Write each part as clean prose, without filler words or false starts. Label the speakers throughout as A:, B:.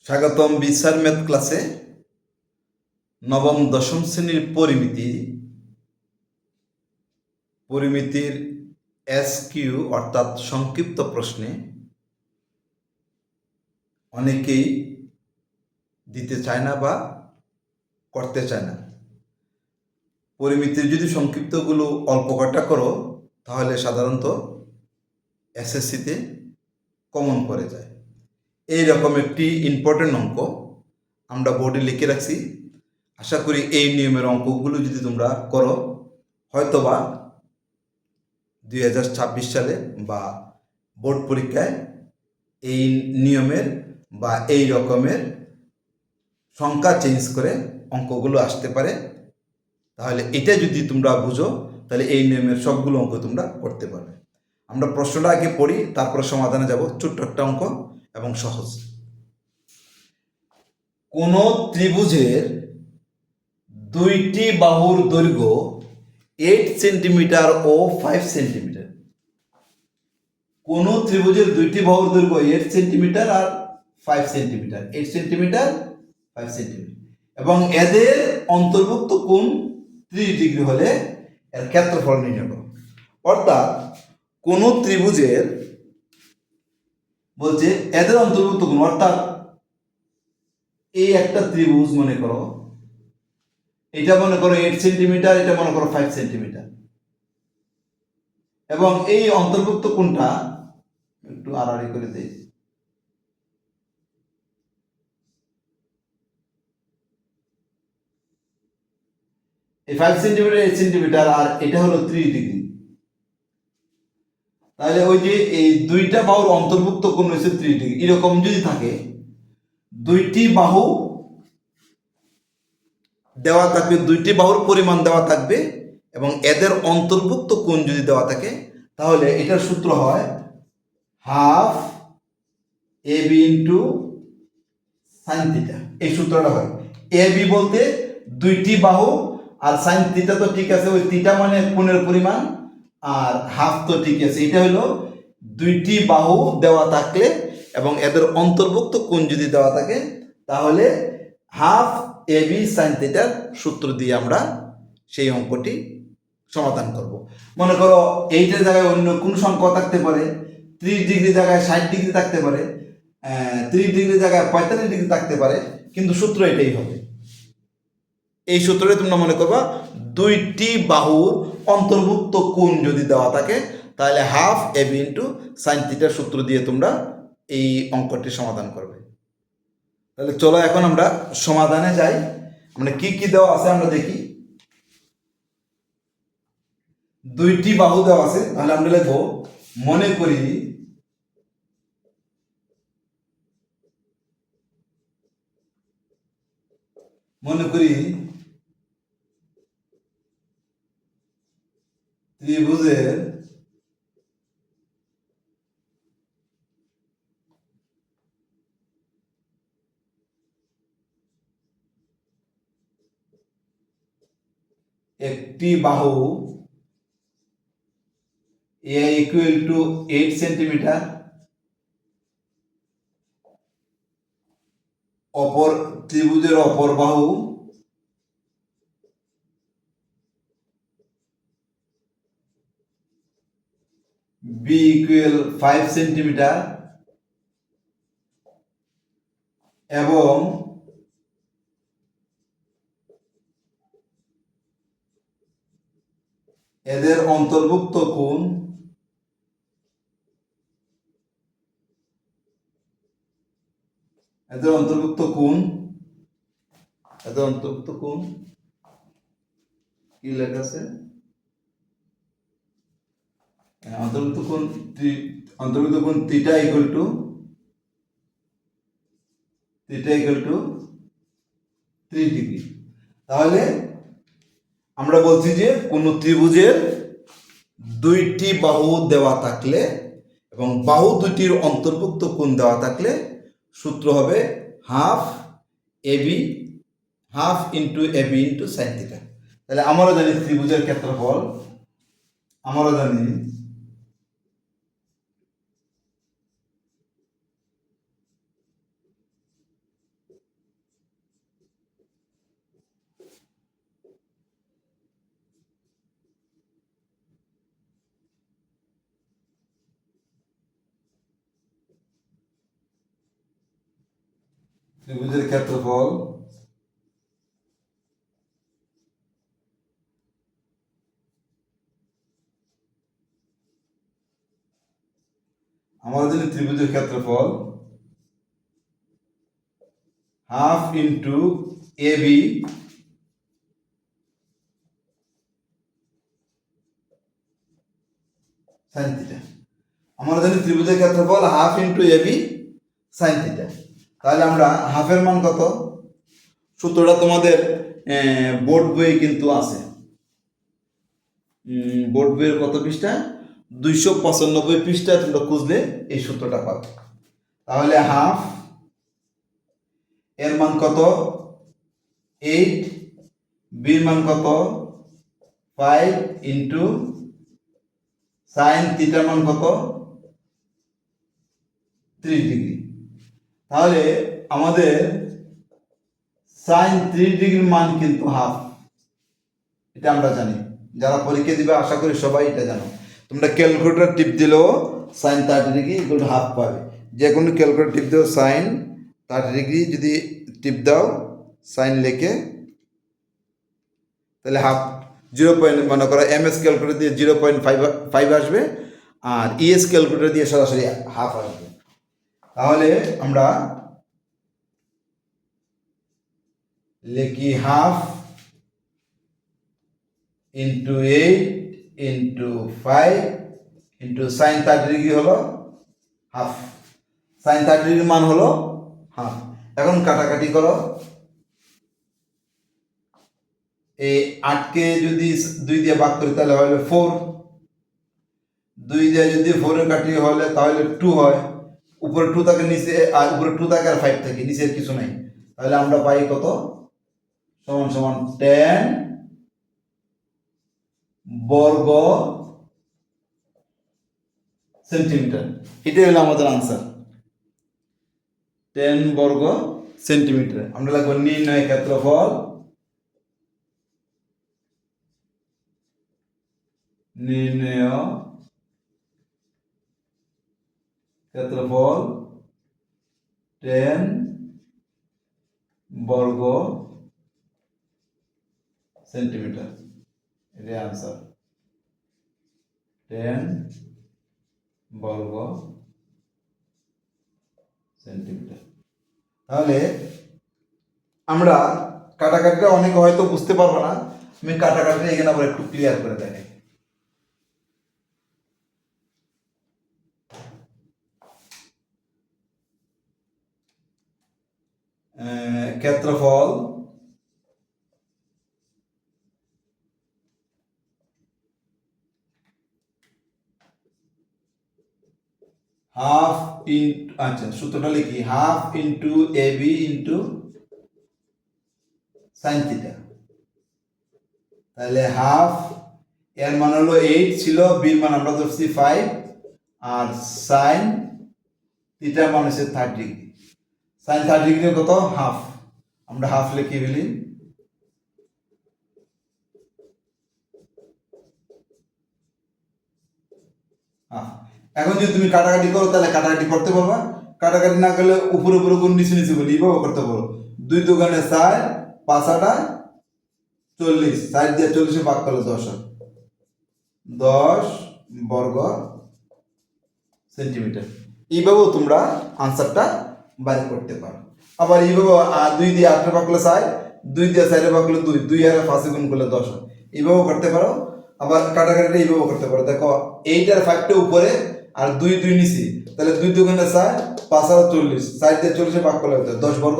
A: স্বাগতম বিসার ম্যাথ ক্লাসে। নবম দশম শ্রেণীর পরিমিতির এসকিউ অর্থাৎ সংক্ষিপ্ত প্রশ্নে অনেকেই দিতে চায় না বা করতে চায় না। পরিমিতির যদি সংক্ষিপ্তগুলো অল্প কটা করো তাহলে সাধারণত এসএসসিতে কমন পড়ে যায়। এই রকম একটি ইম্পর্টেন্ট অঙ্ক আমরা বোর্ডে লিখে রাখছি। আশা করি এই নিয়মের অঙ্কগুলো যদি তোমরা করো হয়তোবা 2026 সালে বা বোর্ড পরীক্ষায় এই নিয়মের বা এই রকমের সংখ্যা চেঞ্জ করে অঙ্কগুলো আসতে পারে। তাহলে এটা যদি তোমরা বুঝো তাহলে এই নিয়মের সবগুলো অঙ্ক তোমরা করতে পারবে। আমরা প্রশ্নটা আগে পড়ি, তারপর সমাধানে যাব। ছোট্ট একটা অঙ্ক এবং সহজ। কোন ত্রিভুজের দুইটি বাহুর দৈর্ঘ্য 8 সেন্টিমিটার ও 5 সেন্টিমিটার। কোন ত্রিভুজের দুইটি বাহুর দৈর্ঘ্য 8 সেন্টিমিটার আর 5 সেন্টিমিটার, 8 সেন্টিমিটার 5 সেন্টিমিটার, এবং এদের অন্তর্ভুক্ত কোণ 30 ডিগ্রি হলে এর ক্ষেত্রফল নির্ণয় করো। অর্থাৎ কোন ত্রিভুজের বলছে এদের অন্তর্ভুক্ত কোণ, অর্থাৎ এই একটা ত্রিভুজ মনে করো, এটা মনে করো 8 সেন্টিমিটার, এটা মনে করো 5 সেন্টিমিটার, এবং এই অন্তর্ভুক্ত কোণটা একটু আড়াআড়ি করে দেই। এই 5 সেন্টিমিটার 8 সেন্টিমিটার আর এটা হলো 30 ডিগ্রি। তাহলে ওই যে এই দুইটা বাহুর অন্তর্ভুক্ত কোণ হচ্ছে 30 ডিগ্রি। এরকম যদি থাকে, দুইটি বাহু দেওয়া থাকবে, দুইটি বাহুর পরিমাণ দেওয়া থাকবে এবং এদের অন্তর্ভুক্ত কোণ যদি দেওয়া থাকে, তাহলে এটার সূত্র হয় half AB into sine theta. এই সূত্রটা হয় এবি বলতে দুইটি বাহু, আর সাইন থিটা তো ঠিক আছে, ওই থিটা মানে কোণের পরিমাণ, আর হাফ তো ঠিক আছে। এটা হলো দুইটি বাহু দেওয়া থাকলে এবং এদের অন্তর্ভুক্ত কোণ যদি দেওয়া থাকে, তাহলে হাফ এবি সাইন থিটার সূত্র দিয়ে আমরা সেই অঙ্কটি সমাধান করব। মনে করো এইটার জায়গায় অন্য কোন সংখ্যা থাকতে পারে, 30 ডিগ্রি জায়গায় 60 ডিগ্রি থাকতে পারে, 30 ডিগ্রি জায়গায় 45 ডিগ্রি থাকতে পারে, কিন্তু সূত্র এটাই হবে। এই সূত্রটা তোমরা মনে করবা, দুইটি বাহুর অন্তর্ভুক্ত কোণ যদি দেওয়া থাকে তাহলে হাফ এবি ইন্টু সাইন থিটার সূত্র দিয়ে তোমরা এই অঙ্কটি সমাধান করবে। তাহলে চলো এখন আমরা সমাধানে যাই। মানে কি কি দেওয়া আছে আমরা দেখি। দুইটি বাহু দেওয়া আছে, তাহলে আমরা লিখবো মনে করি ত্রিভুজের একটি বাহু এ ইকুয়াল টু 8 সেন্টিমিটার, অপর ত্রিভুজের অপর বাহু বি ইকুয়াল 5 সেন্টিমিটার, এবং এদের অন্তর্ভুক্ত কোণ কি লেখা আছে, অন্তর্ভুক্ত কোণ থিটা ইকুয়াল টু 3 ডিগ্রি। তাহলে আমরা বলছি যে কোন ত্রিভুজের দুইটি বাহু দেওয়া থাকলে এবং বাহু দুটির অন্তর্ভুক্ত কোণ দেওয়া থাকলে সূত্র হবে half into AB into sine theta. তাহলে আমরা জানি ত্রিভুজের ক্ষেত্রফল, আমরা জানি ত্রিভুজের ক্ষেত্রফল আমাদের জন্য ত্রিভুজের ক্ষেত্রফল half into A B sine theta. আমরা জানি ত্রিভুজের ক্ষেত্রফল half into A B sign theta. তাহলে আমরা হাফের মান কত, সূত্রটা তোমাদের বোর্ড বইয়ে কিন্তু আছে। বোর্ড বইয়ের কত পৃষ্ঠা, 295 পৃষ্ঠা তোমরা খুঁজলে এই সূত্রটা পাবে। তাহলে হাফ এর মান কত 8, বির মান কত 5 ইন্টু সাইন থিটার মান কত 30 ডিগ্রি। তাহলে আমাদের সাইন 30 ডিগ্রির মান কিন্তু হাফ, এটা আমরা জানি। যারা পরীক্ষা দিবে আশা করি সবাই এটা জানো। তোমরা ক্যালকুলেটর টিপ দিলেও sine 30 degree equal to half পাবে। যে কোনো ক্যালকুলেটর টিপ দাও, সাইন 30 ডিগ্রি যদি টিপ দাও সাইন লেখে তাহলে হাফ 0. মনে করো এমএস ক্যালকুলেটর দিয়ে 0.5 আসবে, আর ইএস ক্যালকুলেটর দিয়ে সরাসরি হাফ আসবে। তাহলে আমরা লিখি half into 8 into 5 into sign 30 degree হলো হাফ। সাইন 30 ডিগ্রির মান হলো হাফ। এখন কাটাকাটি করো, এই 8কে যদি 2 দিয়ে ভাগ করি তাহলে হবে 4, 2 দিয়ে যদি 4 এর কাটি হলে তাহলে 2 হয়। উপরে 2 থাকে, নিচে আর উপরে 2 থাকে আর 5 থাকে, নিচে কিছু নাই। তাহলে আমরা পাই কত, সমান সমান 10 বর্গ সেন্টিমিটার। এটাই হলো আমাদের আনসার, 10 বর্গ সেন্টিমিটার। আমরা লিখব নির্ণয় ক্ষেত্রফল, নির্ণয় ক্ষেত্রফল 10 বর্গ সেন্টিমিটার। এটাই আনসার, 10 বর্গ সেন্টিমিটার। তাহলে আমরা কাটাকাটিটা অনেকে হয়তো বুঝতে পারবো না, আমি কাটাকাটিটা এখানে আবার একটু ক্লিয়ার করে দেখাই। ক্ষেত্রফল হাফ ইন্টু, আচ্ছা সূত্রটা লিখি, half into A B into sine theta. তাহলে হাফ এর মান হলো 8 ছিল, বির মান আমরা ধরছি 5, আর সাইন থিটার মান হচ্ছে 30 ডিগ্রি। সাইন 30 ডিগ্রি কত, হাফ। আমরা হাফ লিখে ফেলি। এখন যদি তুমি কাটাকাটি করো তাহলে কাটাকাটি করতে পারবা, কাটাকাটি না করলে উপরে উপরে গুণ নিচে নিচে গুণ এইভাবে করতে পারো। 2 দুগুণে 4, 5 আটা 40, 4 দিয়ে 40 ভাগ করলে 10 হয়, 10 বর্গ সেন্টিমিটার। এইভাবেও তোমরা আনসারটা বাইর করতে পারো। আবার এইভাবে 2 দিয়ে 8 ভাগ করলে 4, 2 দিয়ে 4 ভাগ করলে 2, 2 আর 5 গুণ করলে 10 হয়, এইভাবেও করতে পারো। আবার কাটাকাটিটা এইভাবে করতে পারো। দেখো 8 আর 5টা উপরে আর 2 2 নিচে, তাহলে 2 দুগুণে 4, 5 আর 40, 4 দিয়ে 40 ভাগ করলে 10 বর্গ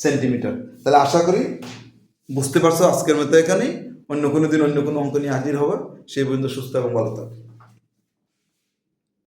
A: সেন্টিমিটার। তাহলে আশা করি বুঝতে পারছো। আজকের মতো এখানেই, অন্য কোনো দিন অন্য কোনো অঙ্ক নিয়ে হাজির হবে। সেই পর্যন্ত সুস্থ এবং ভালো থাকবে।